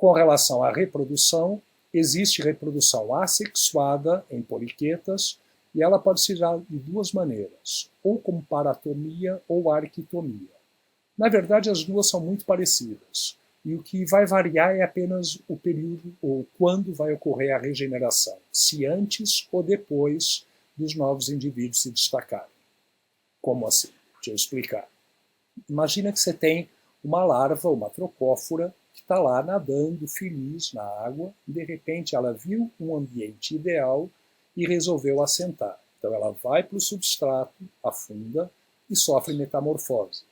Com relação à reprodução, existe reprodução assexuada em poliquetas e ela pode se dar de duas maneiras, ou como paratomia ou arquitomia. Na verdade, as duas são muito parecidas e o que vai variar é apenas o período ou quando vai ocorrer a regeneração, se antes ou depois dos novos indivíduos se destacarem. Como assim? Deixa eu explicar. Imagina que você tem uma larva, uma trocófora, que está lá nadando feliz na água e de repente ela viu um ambiente ideal e resolveu assentar. Então ela vai para o substrato, afunda e sofre metamorfose.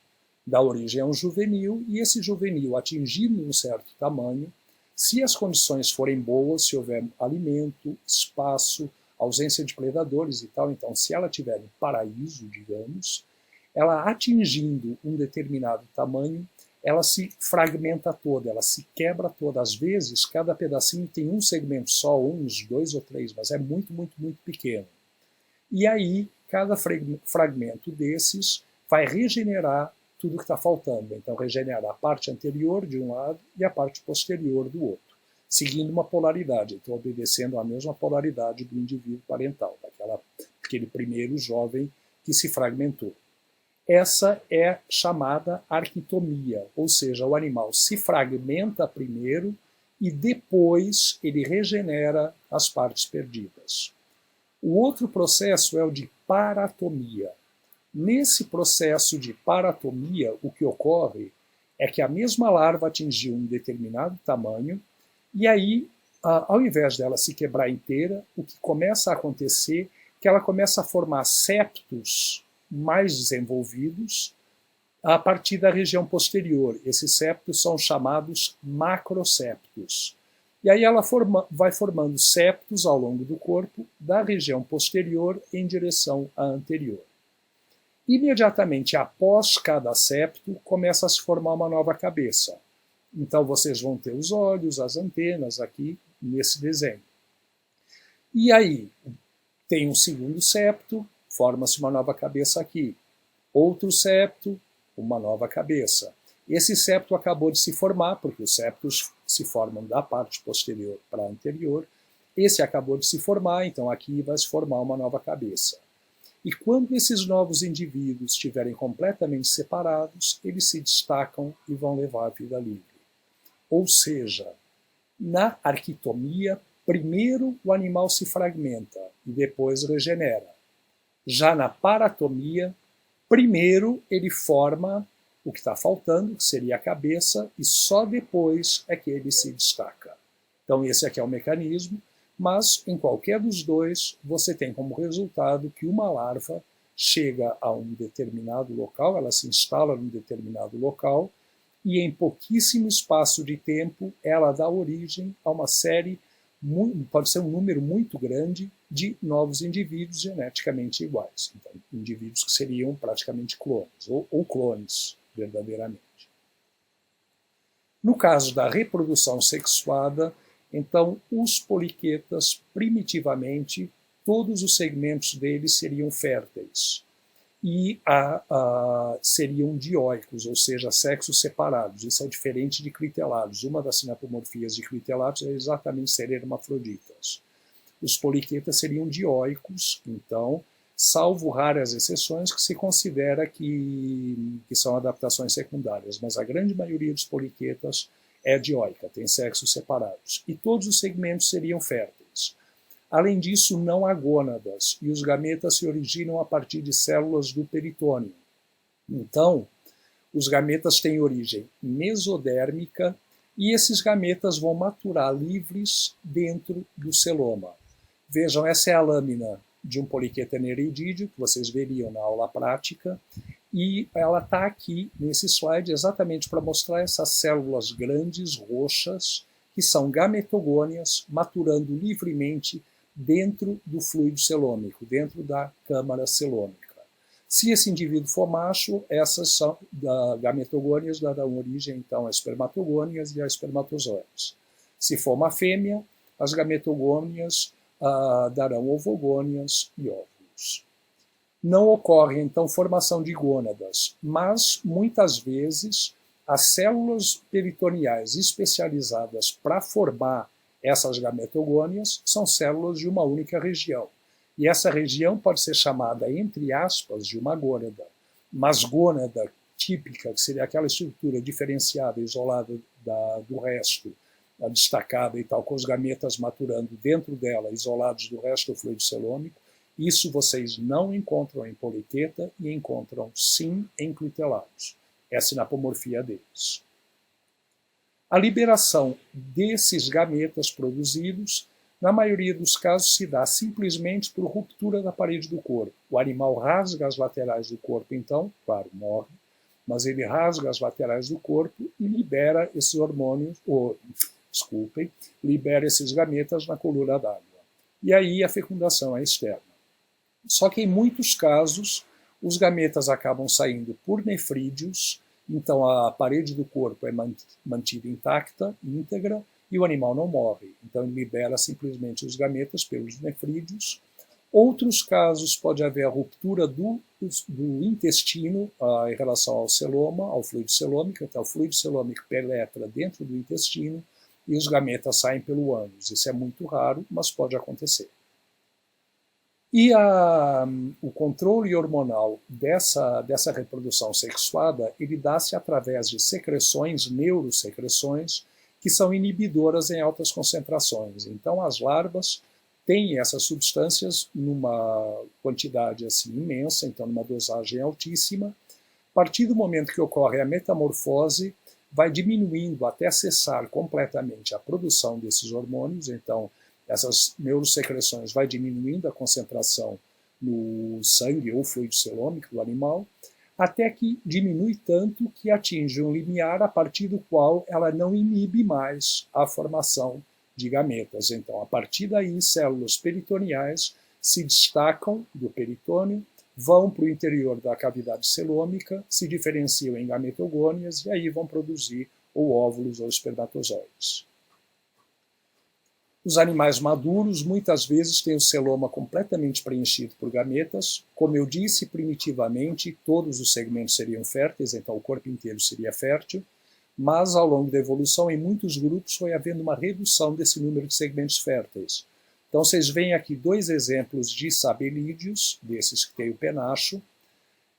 Dá origem a um juvenil e esse juvenil, atingindo um certo tamanho, se as condições forem boas, se houver alimento, espaço, ausência de predadores e tal, então se ela tiver um paraíso, digamos, ela atingindo um determinado tamanho, ela se fragmenta toda, ela se quebra toda. Às vezes, cada pedacinho tem um segmento só, uns 2 ou 3, mas é muito, muito, muito pequeno. E aí, cada fragmento desses vai regenerar tudo que está faltando. Então, regenera a parte anterior de um lado e a parte posterior do outro, seguindo uma polaridade, então obedecendo a mesma polaridade do indivíduo parental, daquele primeiro jovem que se fragmentou. Essa é chamada arquitomia, ou seja, o animal se fragmenta primeiro e depois ele regenera as partes perdidas. O outro processo é o de paratomia. Nesse processo de paratomia, o que ocorre é que a mesma larva atingiu um determinado tamanho e aí, ao invés dela se quebrar inteira, o que começa a acontecer é que ela começa a formar septos mais desenvolvidos a partir da região posterior. Esses septos são chamados macroseptos. E aí ela vai formando septos ao longo do corpo da região posterior em direção à anterior. Imediatamente após cada septo, começa a se formar uma nova cabeça. Então vocês vão ter os olhos, as antenas aqui nesse desenho. E aí tem um segundo septo, forma-se uma nova cabeça aqui. Outro septo, uma nova cabeça. Esse septo acabou de se formar, porque os septos se formam da parte posterior para a anterior. Esse acabou de se formar, então aqui vai se formar uma nova cabeça. E quando esses novos indivíduos estiverem completamente separados, eles se destacam e vão levar a vida livre. Ou seja, na arquitomia, primeiro o animal se fragmenta e depois regenera. Já na paratomia, primeiro ele forma o que está faltando, que seria a cabeça, e só depois é que ele se destaca. Então esse aqui é o mecanismo, mas em qualquer dos dois você tem como resultado que uma larva chega a um determinado local, ela se instala num determinado local, e em pouquíssimo espaço de tempo ela dá origem a uma série, pode ser um número muito grande, de novos indivíduos geneticamente iguais. Então, indivíduos que seriam praticamente clones, ou clones, verdadeiramente. No caso da reprodução sexuada, então, os poliquetas, primitivamente, todos os segmentos deles seriam férteis e seriam dioicos, ou seja, sexos separados. Isso é diferente de critelados. Uma das sinapomorfias de critelados é exatamente serem hermafroditas. Os poliquetas seriam dioicos, então, salvo raras exceções que se considera que são adaptações secundárias, mas a grande maioria dos poliquetas é dioica, tem sexos separados. E todos os segmentos seriam férteis. Além disso, não há gônadas, e os gametas se originam a partir de células do peritônio. Então, os gametas têm origem mesodérmica, e esses gametas vão maturar livres dentro do celoma. Vejam, essa é a lâmina de um poliqueta nereidídeo, que vocês veriam na aula prática, e ela está aqui nesse slide exatamente para mostrar essas células grandes, roxas, que são gametogônias, maturando livremente dentro do fluido celômico, dentro da câmara celômica. Se esse indivíduo for macho, essas são gametogônias darão origem então a espermatogônias e a espermatozoides. Se for uma fêmea, as gametogônias darão ovogônias e óvulos. Não ocorre, então, formação de gônadas, mas, muitas vezes, As células peritoneais especializadas para formar essas gametogônias são células de uma única região. E essa região pode ser chamada, entre aspas, de uma gônada. Mas gônada típica, que seria aquela estrutura diferenciada, isolada do resto, destacada e tal, com os gametas maturando dentro dela, isolados do resto do fluido celômico, isso vocês não encontram em poliqueta e encontram sim em clitelados. É a sinapomorfia deles. A liberação desses gametas produzidos, na maioria dos casos, se dá simplesmente por ruptura da parede do corpo. O animal rasga as laterais do corpo, então, claro, morre, mas ele rasga as laterais do corpo e libera esses hormônios, libera esses gametas na coluna d'água. E aí a fecundação é externa. Só que em muitos casos, os gametas acabam saindo por nefrídeos, então a parede do corpo é mantida intacta, íntegra, e o animal não morre. Então ele libera simplesmente os gametas pelos nefrídeos. Outros casos pode haver a ruptura do intestino em relação ao celoma, ao fluido celômico, então o fluido celômico penetra dentro do intestino e os gametas saem pelo ânus. Isso é muito raro, mas pode acontecer. E o controle hormonal dessa reprodução sexuada, ele dá-se através de secreções, neurosecreções, que são inibidoras em altas concentrações. Então, as larvas têm essas substâncias numa quantidade assim imensa, então numa dosagem altíssima. A partir do momento que ocorre a metamorfose, vai diminuindo até cessar completamente a produção desses hormônios, então essas neurosecreções vai diminuindo a concentração no sangue ou fluido celômico do animal, até que diminui tanto que atinge um limiar a partir do qual ela não inibe mais a formação de gametas. Então, a partir daí, células peritoneais se destacam do peritônio, vão para o interior da cavidade celômica, se diferenciam em gametogônias e aí vão produzir ou óvulos ou espermatozoides. Os animais maduros muitas vezes têm o celoma completamente preenchido por gametas. Como eu disse, primitivamente todos os segmentos seriam férteis, então o corpo inteiro seria fértil, mas ao longo da evolução em muitos grupos foi havendo uma redução desse número de segmentos férteis. Então vocês veem aqui dois exemplos de sabelídeos, desses que tem o penacho.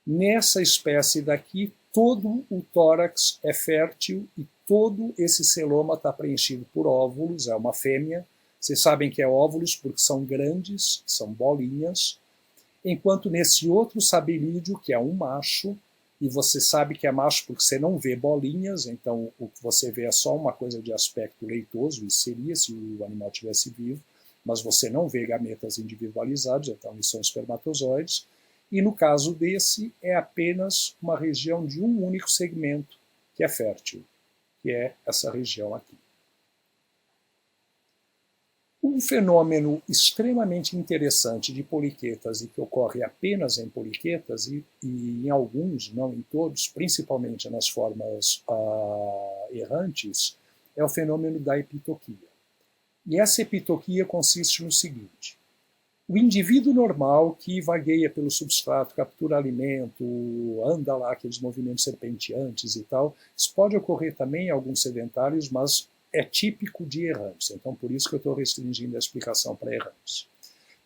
Nessa espécie daqui, todo o tórax é fértil e todo esse celoma está preenchido por óvulos, é uma fêmea. Vocês sabem que é óvulos porque são grandes, são bolinhas, enquanto nesse outro sabelídeo, que é um macho, e você sabe que é macho porque você não vê bolinhas, então o que você vê é só uma coisa de aspecto leitoso, isso seria se o animal estivesse vivo, mas você não vê gametas individualizados, então eles são espermatozoides, e no caso desse é apenas uma região de um único segmento que é fértil, que é essa região aqui. Um fenômeno extremamente interessante de poliquetas e que ocorre apenas em poliquetas e em alguns, não em todos, principalmente nas formas errantes, é o fenômeno da epitoquia. E essa epitoquia consiste no seguinte: o indivíduo normal que vagueia pelo substrato, captura alimento, anda lá aqueles movimentos serpenteantes e tal, isso pode ocorrer também em alguns sedentários, mas é típico de errantes, então por isso que eu estou restringindo a explicação para errantes.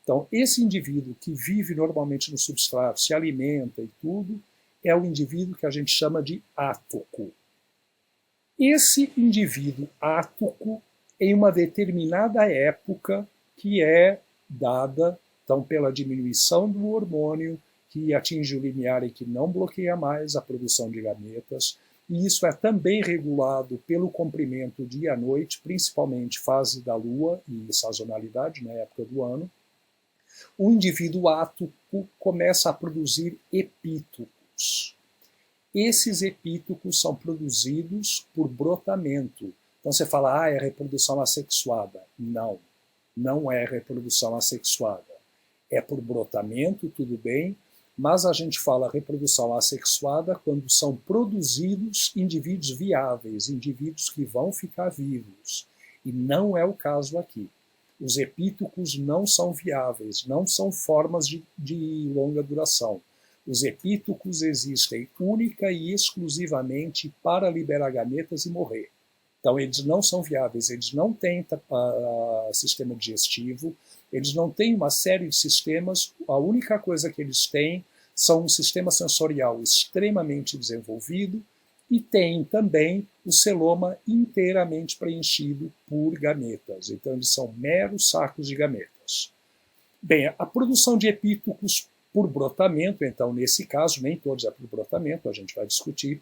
Então, esse indivíduo que vive normalmente no substrato, se alimenta e tudo, é o indivíduo que a gente chama de átoco. Esse indivíduo átoco, em uma determinada época, que é dada então, pela diminuição do hormônio, que atinge o limiar e que não bloqueia mais a produção de gametas, e isso é também regulado pelo comprimento dia a noite, principalmente fase da lua e sazonalidade na época do ano. O indivíduo átoco começa a produzir epítocos. Esses epítocos são produzidos por brotamento. Então você fala, é reprodução assexuada. Não, não é reprodução assexuada. É por brotamento, tudo bem, mas a gente fala reprodução assexuada quando são produzidos indivíduos viáveis, indivíduos que vão ficar vivos. E não é o caso aqui. Os epítocos não são viáveis, não são formas de longa duração. Os epítocos existem única e exclusivamente para liberar gametas e morrer. Então, eles não são viáveis, eles não têm sistema digestivo, eles não têm uma série de sistemas, a única coisa que eles têm são um sistema sensorial extremamente desenvolvido e tem também o celoma inteiramente preenchido por gametas. Então, eles são meros sacos de gametas. Bem, a produção de epítocos por brotamento, então, nesse caso, nem todos é por brotamento, a gente vai discutir.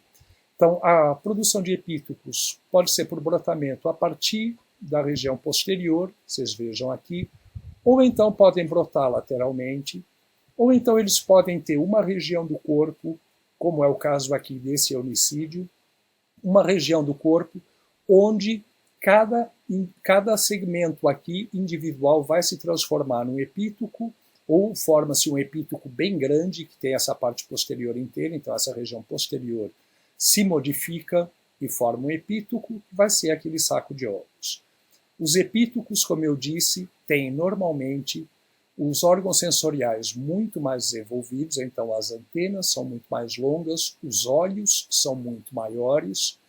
Então, a produção de epítocos pode ser por brotamento a partir da região posterior, vocês vejam aqui, ou então podem brotar lateralmente, ou então eles podem ter uma região do corpo, como é o caso aqui desse onicídio, uma região do corpo onde cada segmento aqui individual vai se transformar num epítoco, ou forma-se um epítoco bem grande, que tem essa parte posterior inteira, então essa região posterior se modifica e forma um epítoco, que vai ser aquele saco de ovos. Os epítocos, como eu disse, têm normalmente os órgãos sensoriais muito mais desenvolvidos, então as antenas são muito mais longas, os olhos são muito maiores,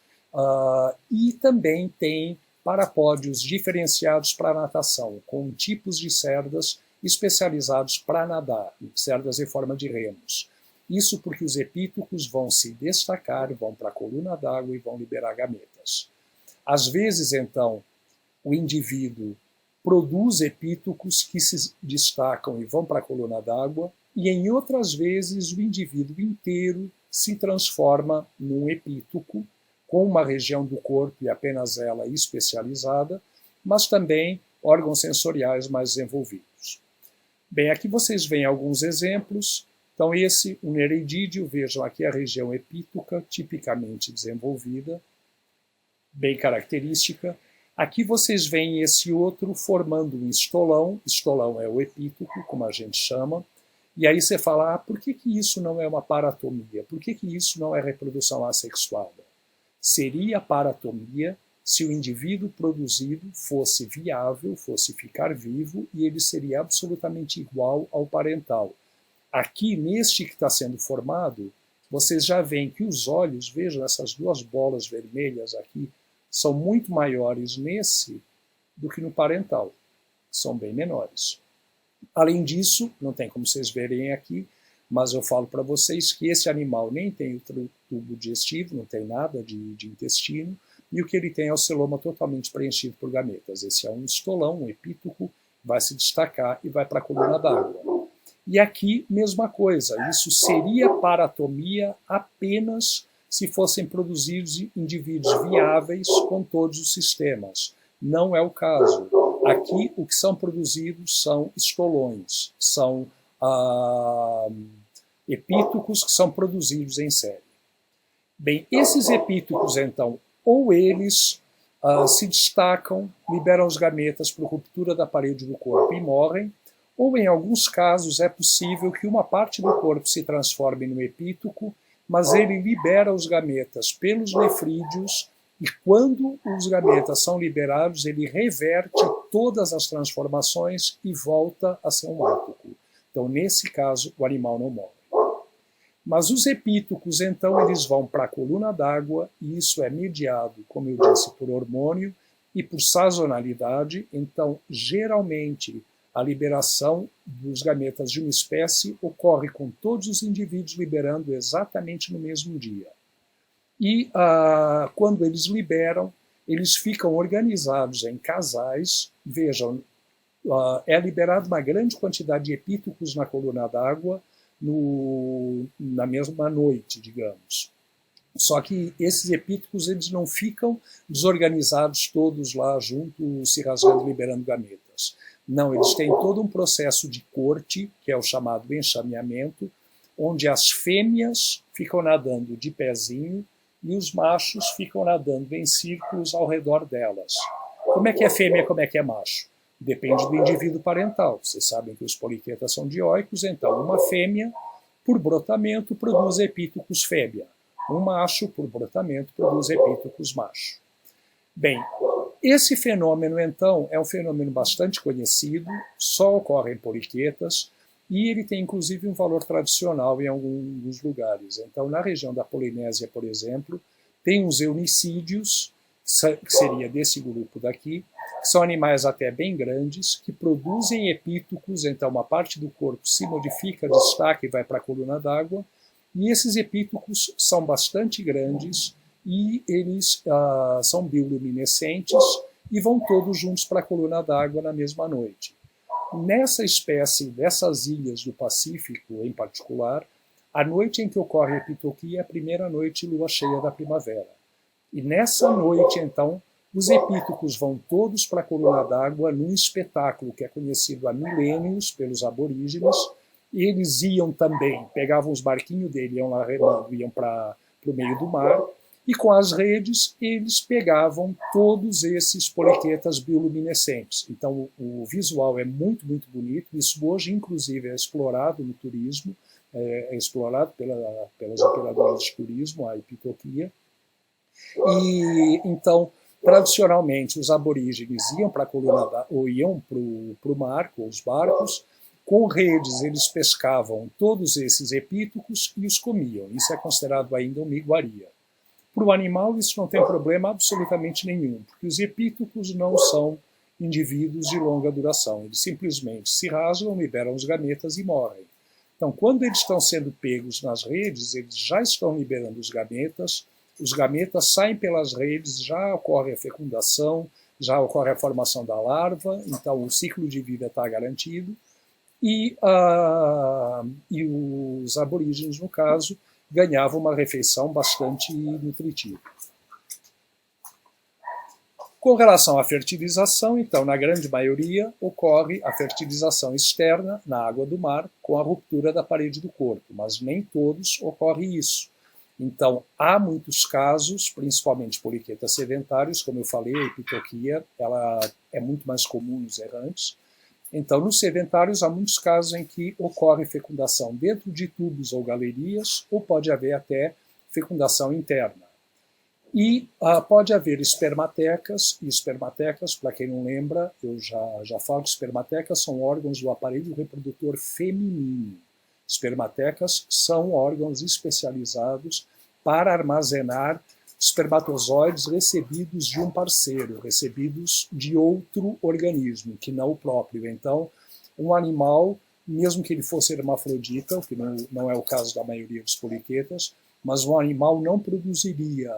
e também tem parapódios diferenciados para natação, com tipos de cerdas especializados para nadar, cerdas em forma de remos. Isso porque os epítocos vão se destacar, vão para a coluna d'água e vão liberar gametas. Às vezes, então, o indivíduo produz epítocos que se destacam e vão para a coluna d'água, e em outras vezes o indivíduo inteiro se transforma num epítoco, com uma região do corpo e apenas ela especializada, mas também órgãos sensoriais mais desenvolvidos. Bem, aqui vocês veem alguns exemplos. Então esse, o nereidídeo, vejam aqui a região epítoca, tipicamente desenvolvida, bem característica. Aqui vocês veem esse outro formando um estolão é o epítoco, como a gente chama, e aí você fala, por que isso não é uma paratomia? Por que isso não é reprodução assexuada? Seria paratomia se o indivíduo produzido fosse viável, fosse ficar vivo, e ele seria absolutamente igual ao parental. Aqui, neste que está sendo formado, vocês já veem que os olhos, vejam essas duas bolas vermelhas aqui, são muito maiores nesse do que no parental. São bem menores. Além disso, não tem como vocês verem aqui, mas eu falo para vocês que esse animal nem tem o tubo digestivo, não tem nada de intestino, e o que ele tem é o celoma totalmente preenchido por gametas. Esse é um estolão, um epítoco, vai se destacar e vai para a coluna d'água. E aqui, mesma coisa, isso seria paratomia apenas se fossem produzidos indivíduos viáveis com todos os sistemas. Não é o caso. Aqui, o que são produzidos são estolões, são epítocos que são produzidos em série. Bem, esses epítocos, então, ou eles se destacam, liberam os gametas por ruptura da parede do corpo e morrem, ou em alguns casos é possível que uma parte do corpo se transforme no epítoco, mas ele libera os gametas pelos nefrídeos, e quando os gametas são liberados, ele reverte todas as transformações e volta a ser um átoco. Então, nesse caso, o animal não morre. Mas os epítocos, então, eles vão para a coluna d'água, e isso é mediado, como eu disse, por hormônio e por sazonalidade. Então, geralmente, a liberação dos gametas de uma espécie ocorre com todos os indivíduos liberando exatamente no mesmo dia. E quando eles liberam, eles ficam organizados em casais. Vejam, é liberada uma grande quantidade de epítocos na coluna d'água na mesma noite, digamos. Só que esses epítocos eles não ficam desorganizados todos lá juntos, se rasgando, liberando gametas. Não, eles têm todo um processo de corte, que é o chamado enxameamento, onde as fêmeas ficam nadando de pezinho e os machos ficam nadando em círculos ao redor delas. Como é que é fêmea, como é que é macho? Depende do indivíduo parental. Vocês sabem que os poliquetas são dioicos, então uma fêmea, por brotamento, produz epítocos fêmea. Um macho, por brotamento, produz epítocos macho. Bem, esse fenômeno, então, é um fenômeno bastante conhecido, só ocorre em poliquetas, e ele tem inclusive um valor tradicional em alguns lugares. Então, na região da Polinésia, por exemplo, tem os eunicídeos, que seria desse grupo daqui, que são animais até bem grandes, que produzem epítocos, então uma parte do corpo se modifica, destaca e vai para a coluna d'água, e esses epítocos são bastante grandes e eles são bioluminescentes e vão todos juntos para a coluna d'água na mesma noite. Nessa espécie, dessas ilhas do Pacífico em particular, a noite em que ocorre a epitoquia é a primeira noite lua cheia da primavera. E nessa noite, então, os epítocos vão todos para a coluna d'água num espetáculo que é conhecido há milênios pelos aborígenes. E eles iam também, pegavam os barquinhos dele, iam lá remando, iam para o meio do mar, e com as redes eles pegavam todos esses poliquetas bioluminescentes. Então o visual é muito, muito bonito. Isso hoje, inclusive, é explorado no turismo, é explorado pelas operadoras de turismo, a epitoquia. E então, tradicionalmente, os aborígenes iam para a coluna ou iam para o mar com os barcos. Com redes, eles pescavam todos esses epítocos e os comiam. Isso é considerado ainda uma iguaria. Para o animal, isso não tem problema absolutamente nenhum, porque os epítocos não são indivíduos de longa duração. Eles simplesmente se rasgam, liberam os gametas e morrem. Então, quando eles estão sendo pegos nas redes, eles já estão liberando os gametas saem pelas redes, já ocorre a fecundação, já ocorre a formação da larva, então o ciclo de vida está garantido, e os aborígenes, no caso, ganhavam uma refeição bastante nutritiva. Com relação à fertilização, então, na grande maioria, ocorre a fertilização externa na água do mar com a ruptura da parede do corpo, mas nem todos ocorre isso. Então, há muitos casos, principalmente poliquetas sedentários, como eu falei, a epitoquia ela é muito mais comum nos errantes. Então, nos sedentários, há muitos casos em que ocorre fecundação dentro de tubos ou galerias, ou pode haver até fecundação interna. E pode haver espermatecas, e espermatecas, para quem não lembra, eu já falo que espermatecas são órgãos do aparelho reprodutor feminino. Espermatecas são órgãos especializados para armazenar espermatozoides recebidos de um parceiro, recebidos de outro organismo, que não o próprio. Então, um animal, mesmo que ele fosse hermafrodita, o que não é o caso da maioria dos poliquetas, mas um animal não produziria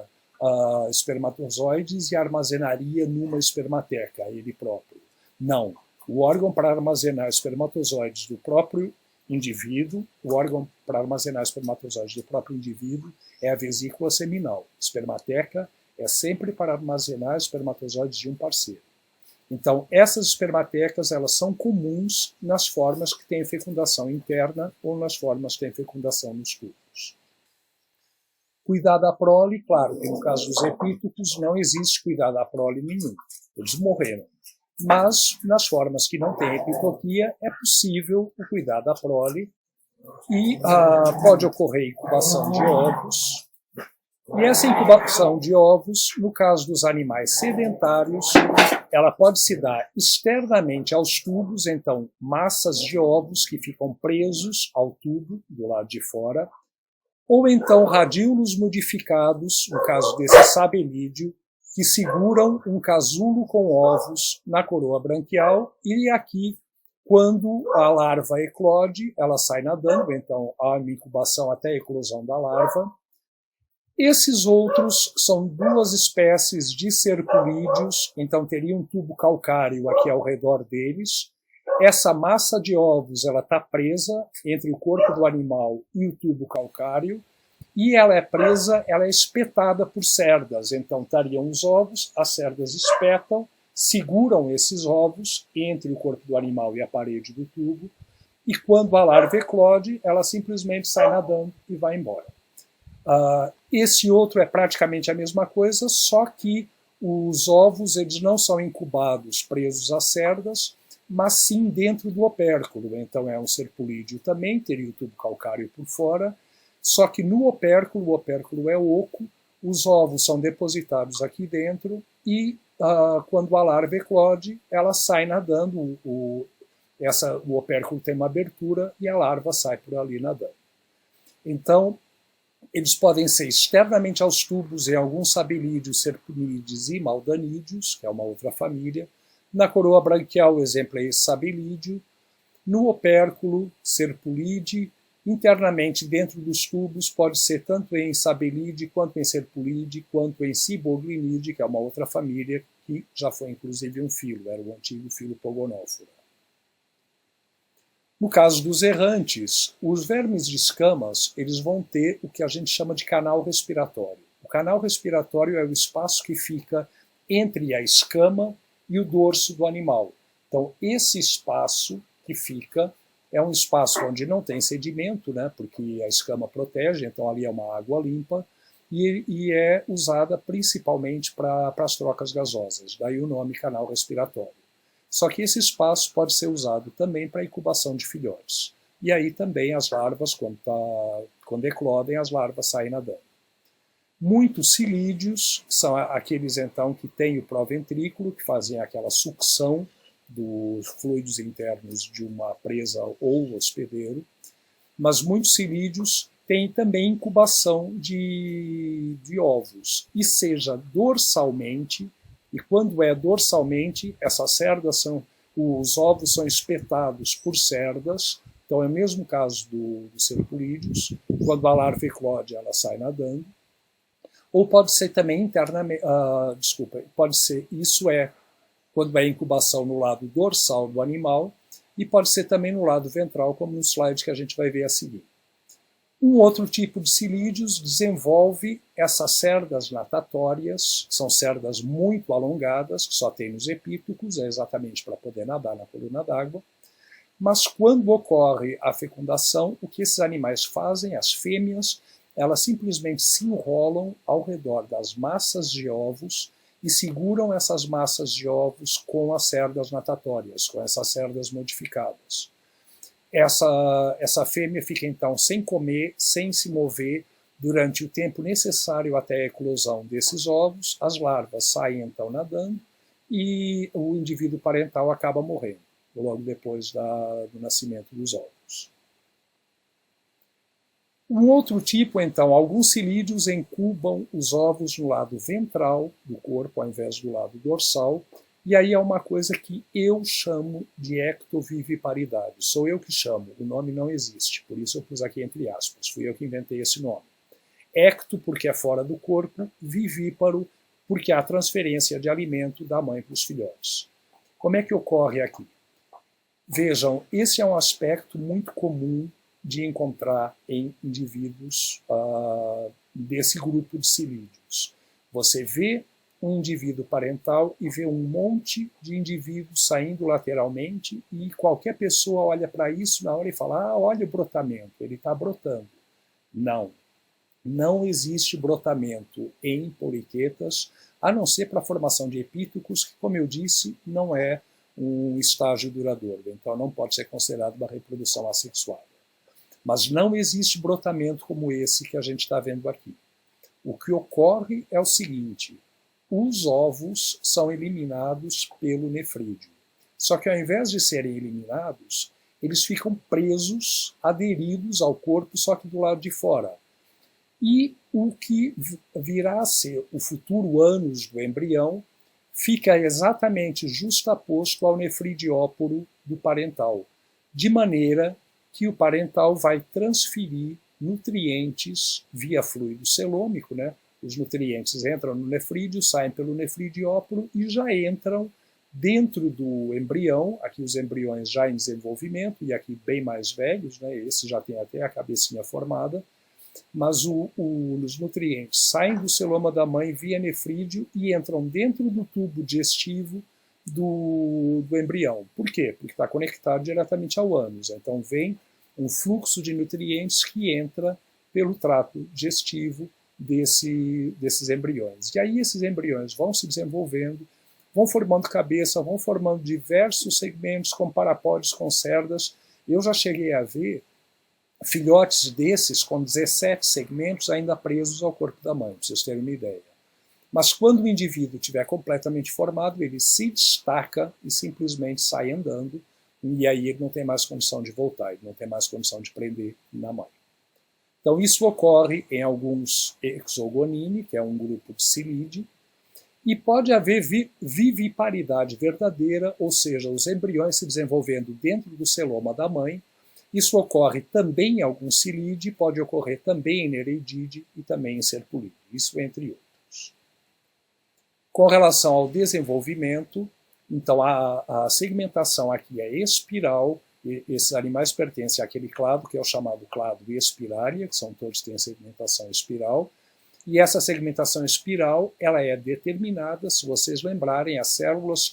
espermatozoides e armazenaria numa espermateca, ele próprio. Não. O órgão para armazenar espermatozoides do próprio indivíduo, o órgão para armazenar espermatozoides do próprio indivíduo é a vesícula seminal. Espermateca é sempre para armazenar espermatozoides de um parceiro. Então, essas espermatecas elas são comuns nas formas que têm fecundação interna ou nas formas que têm fecundação nos tubos. Cuidar da prole, claro, que no caso dos epítocos não existe cuidar da prole nenhum. Eles morreram. Mas, nas formas que não têm epitoquia, é possível o cuidar da prole e pode ocorrer incubação de ovos. E essa incubação de ovos, no caso dos animais sedentários, ela pode se dar externamente aos tubos, então massas de ovos que ficam presos ao tubo do lado de fora, ou então radíolos modificados, no caso desse sabelídeo, que seguram um casulo com ovos na coroa branquial, e aqui, quando a larva eclode, ela sai nadando, então há uma incubação até a eclosão da larva. Esses outros são duas espécies de serpulídeos, então teria um tubo calcário aqui ao redor deles. Essa massa de ovos ela está presa entre o corpo do animal e o tubo calcário, e ela é presa, ela é espetada por cerdas. Então estariam os ovos, as cerdas espetam, seguram esses ovos entre o corpo do animal e a parede do tubo, e quando a larva eclode, ela simplesmente sai nadando e vai embora. Esse outro é praticamente a mesma coisa, só que os ovos eles não são incubados presos às cerdas, mas sim dentro do opérculo. Então é um serpulídeo também, teria o tubo calcário por fora, só que no opérculo, o opérculo é oco, os ovos são depositados aqui dentro e quando a larva eclode, ela sai nadando. o opérculo tem uma abertura e a larva sai por ali nadando. Então, eles podem ser externamente aos tubos em alguns sabelídeos, serpunídeos e maldanídeos, que é uma outra família. Na coroa branquial, o exemplo é esse sabelídeo. No opérculo, serpulide. Internamente, dentro dos tubos, pode ser tanto em sabelide, quanto em serpulide, quanto em ciboglinide, que é uma outra família, que já foi inclusive um filo, era o antigo filo Pogonófora. No caso dos errantes, os vermes de escamas, eles vão ter o que a gente chama de canal respiratório. O canal respiratório é o espaço que fica entre a escama e o dorso do animal. Então, esse espaço que fica é um espaço onde não tem sedimento, né, porque a escama protege, então ali é uma água limpa, e é usada principalmente para as trocas gasosas, daí o nome canal respiratório. Só que esse espaço pode ser usado também para a incubação de filhotes. E aí também as larvas, quando eclodem, as larvas saem nadando. Muitos cilídeos são aqueles então que têm o proventrículo, que fazem aquela sucção dos fluidos internos de uma presa ou hospedeiro, mas muitos cilídeos têm também incubação de ovos, e seja dorsalmente, e quando é dorsalmente, essas cerdas os ovos são espetados por cerdas, então é o mesmo caso dos serpulídeos, quando a larva eclode, ela sai nadando, ou pode ser também internamente, pode ser, isso é quando é incubação no lado dorsal do animal, e pode ser também no lado ventral, como no slide que a gente vai ver a seguir. Um outro tipo de cilídeos desenvolve essas cerdas natatórias, que são cerdas muito alongadas, que só tem nos epítocos, é exatamente para poder nadar na coluna d'água. Mas quando ocorre a fecundação, o que esses animais fazem, as fêmeas, elas simplesmente se enrolam ao redor das massas de ovos e seguram essas massas de ovos com as cerdas natatórias, com essas cerdas modificadas. Essa fêmea fica então sem comer, sem se mover, durante o tempo necessário até a eclosão desses ovos. As larvas saem então nadando e o indivíduo parental acaba morrendo, logo depois do nascimento dos ovos. Um outro tipo, então, alguns cilídeos incubam os ovos no lado ventral do corpo, ao invés do lado dorsal, e aí é uma coisa que eu chamo de ectoviviparidade. Sou eu que chamo, o nome não existe, por isso eu pus aqui entre aspas, fui eu que inventei esse nome. Ecto, porque é fora do corpo, vivíparo, porque há transferência de alimento da mãe para os filhotes. Como é que ocorre aqui? Vejam, esse é um aspecto muito comum de encontrar em indivíduos desse grupo de cilídeos. Você vê um indivíduo parental e vê um monte de indivíduos saindo lateralmente e qualquer pessoa olha para isso na hora e fala, olha o brotamento, ele está brotando. Não, não existe brotamento em poliquetas, a não ser para a formação de epítocos, que, como eu disse, não é um estágio duradouro, então não pode ser considerado uma reprodução assexuada. Mas não existe brotamento como esse que a gente está vendo aqui. O que ocorre é o seguinte, os ovos são eliminados pelo nefrídeo. Só que ao invés de serem eliminados, eles ficam presos, aderidos ao corpo, só que do lado de fora. E o que virá a ser o futuro ânus do embrião fica exatamente justaposto ao nefridióporo do parental, de maneira que o parental vai transferir nutrientes via fluido celômico, né? Os nutrientes entram no nefrídeo, saem pelo nefridióporo e já entram dentro do embrião, aqui os embriões já em desenvolvimento e aqui bem mais velhos, né? Esse já tem até a cabecinha formada, mas os nutrientes saem do celoma da mãe via nefrídeo e entram dentro do tubo digestivo do embrião. Por quê? Porque está conectado diretamente ao ânus. Então vem um fluxo de nutrientes que entra pelo trato digestivo desses embriões. E aí esses embriões vão se desenvolvendo, vão formando cabeça, vão formando diversos segmentos com parapódios, com cerdas. Eu já cheguei a ver filhotes desses com 17 segmentos ainda presos ao corpo da mãe, para vocês terem uma ideia. Mas quando o indivíduo estiver completamente formado, ele se destaca e simplesmente sai andando, e aí ele não tem mais condição de voltar, ele não tem mais condição de prender na mãe. Então isso ocorre em alguns Exogonini, que é um grupo de Psilide, e pode haver viviparidade verdadeira, ou seja, os embriões se desenvolvendo dentro do celoma da mãe. Isso ocorre também em alguns Psilide, pode ocorrer também em Nereidide e também em Serpulide, isso entre outros. Com relação ao desenvolvimento, então a segmentação aqui é espiral, esses animais pertencem àquele clado que é o chamado clado Espiralia, que são todos têm segmentação espiral, e essa segmentação espiral ela é determinada, se vocês lembrarem, as células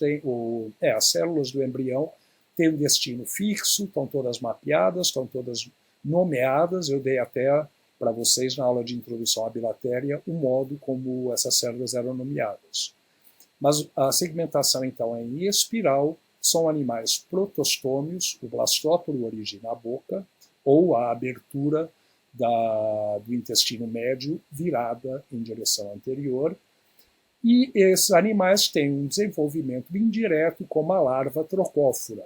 do embrião têm um destino fixo, estão todas mapeadas, estão todas nomeadas, eu dei até para vocês na aula de introdução à bilatéria o modo como essas células eram nomeadas. Mas a segmentação então é em espiral, são animais protostômios, o blastóporo origina a boca, ou a abertura do intestino médio virada em direção anterior, e esses animais têm um desenvolvimento indireto como a larva trocófora.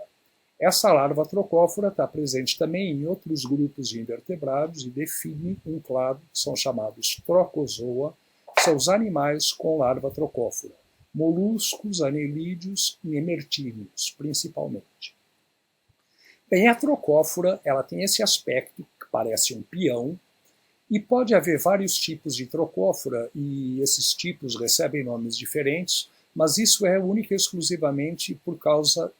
Essa larva trocófora está presente também em outros grupos de invertebrados e define um clado que são chamados trocozoa, que são os animais com larva trocófora, moluscos, anelídeos e emertíneos, principalmente. Bem, a trocófora ela tem esse aspecto que parece um peão, e pode haver vários tipos de trocófora, e esses tipos recebem nomes diferentes, mas isso é única e exclusivamente por causa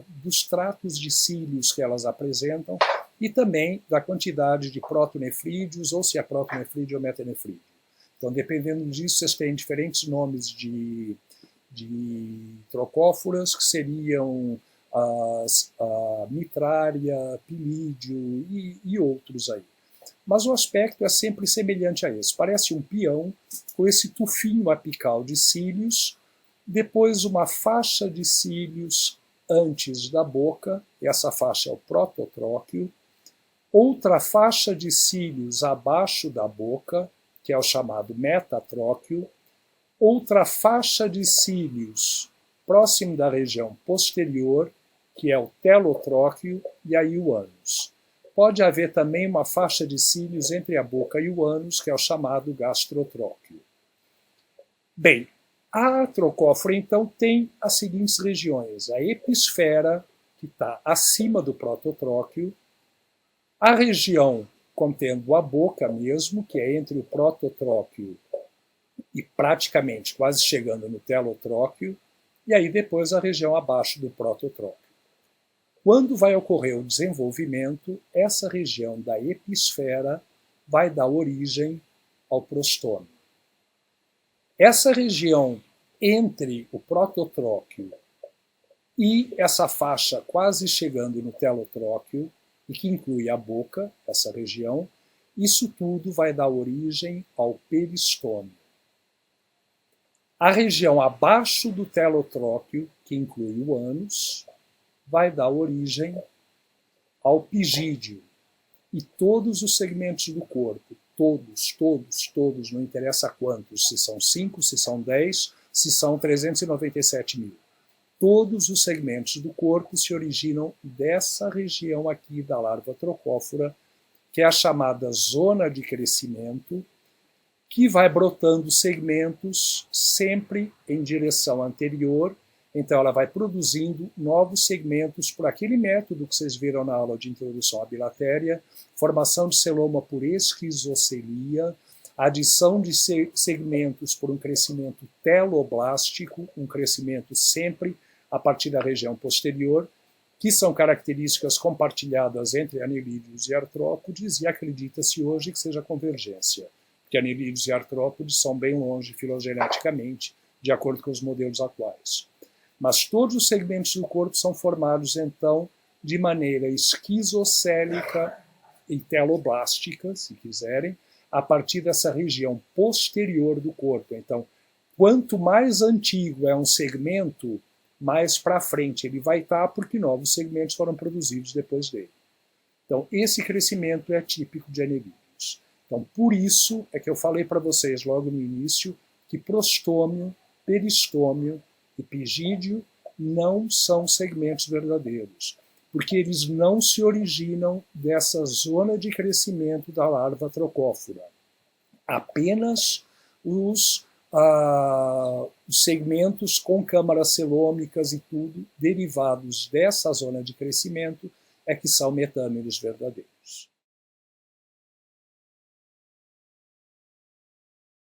dos tratos de cílios que elas apresentam e também da quantidade de protonefrídeos, ou se é protonefrídeo ou metanefrídeo. Então, dependendo disso, vocês têm diferentes nomes de trocóforas, que seriam a mitrária, pilídeo e outros aí. Mas o aspecto é sempre semelhante a esse. Parece um peão com esse tufinho apical de cílios, depois uma faixa de cílios antes da boca, essa faixa é o prototróquio, outra faixa de cílios abaixo da boca, que é o chamado metatróquio, outra faixa de cílios próximo da região posterior, que é o telotróquio, e aí o ânus. Pode haver também uma faixa de cílios entre a boca e o ânus, que é o chamado gastrotróquio. Bem, a trocófora, então, tem as seguintes regiões. A episfera, que está acima do prototróquio, a região contendo a boca mesmo, que é entre o prototróquio e praticamente quase chegando no telotróquio, e aí depois a região abaixo do prototróquio. Quando vai ocorrer o desenvolvimento, essa região da episfera vai dar origem ao prostômio. Essa região entre o prototróquio e essa faixa quase chegando no telotróquio, e que inclui a boca, essa região, isso tudo vai dar origem ao peristômio. A região abaixo do telotróquio, que inclui o ânus, vai dar origem ao pigídeo. E todos os segmentos do corpo, todos, não interessa quantos, se são 5, se são 10, se são 397 mil. Todos os segmentos do corpo se originam dessa região aqui da larva trocófora, que é a chamada zona de crescimento, que vai brotando segmentos sempre em direção anterior. Então ela vai produzindo novos segmentos por aquele método que vocês viram na aula de introdução à bilatéria, formação de celoma por esquizocelia, adição de segmentos por um crescimento teloblástico, um crescimento sempre a partir da região posterior, que são características compartilhadas entre anelídeos e artrópodes, e acredita-se hoje que seja convergência, porque anelídeos e artrópodes são bem longe filogeneticamente, de acordo com os modelos atuais. Mas todos os segmentos do corpo são formados, então, de maneira esquizocélica e teloblástica, se quiserem, a partir dessa região posterior do corpo. Então, quanto mais antigo é um segmento, mais para frente ele vai estar, porque novos segmentos foram produzidos depois dele. Então, esse crescimento é típico de anelídeos. Então, por isso é que eu falei para vocês logo no início que prostômio, peristômio e pigídeo não são segmentos verdadeiros. porque eles não se originam dessa zona de crescimento da larva trocófora. Apenas os segmentos com câmaras celômicas e tudo, derivados dessa zona de crescimento, é que são metâmeros verdadeiros.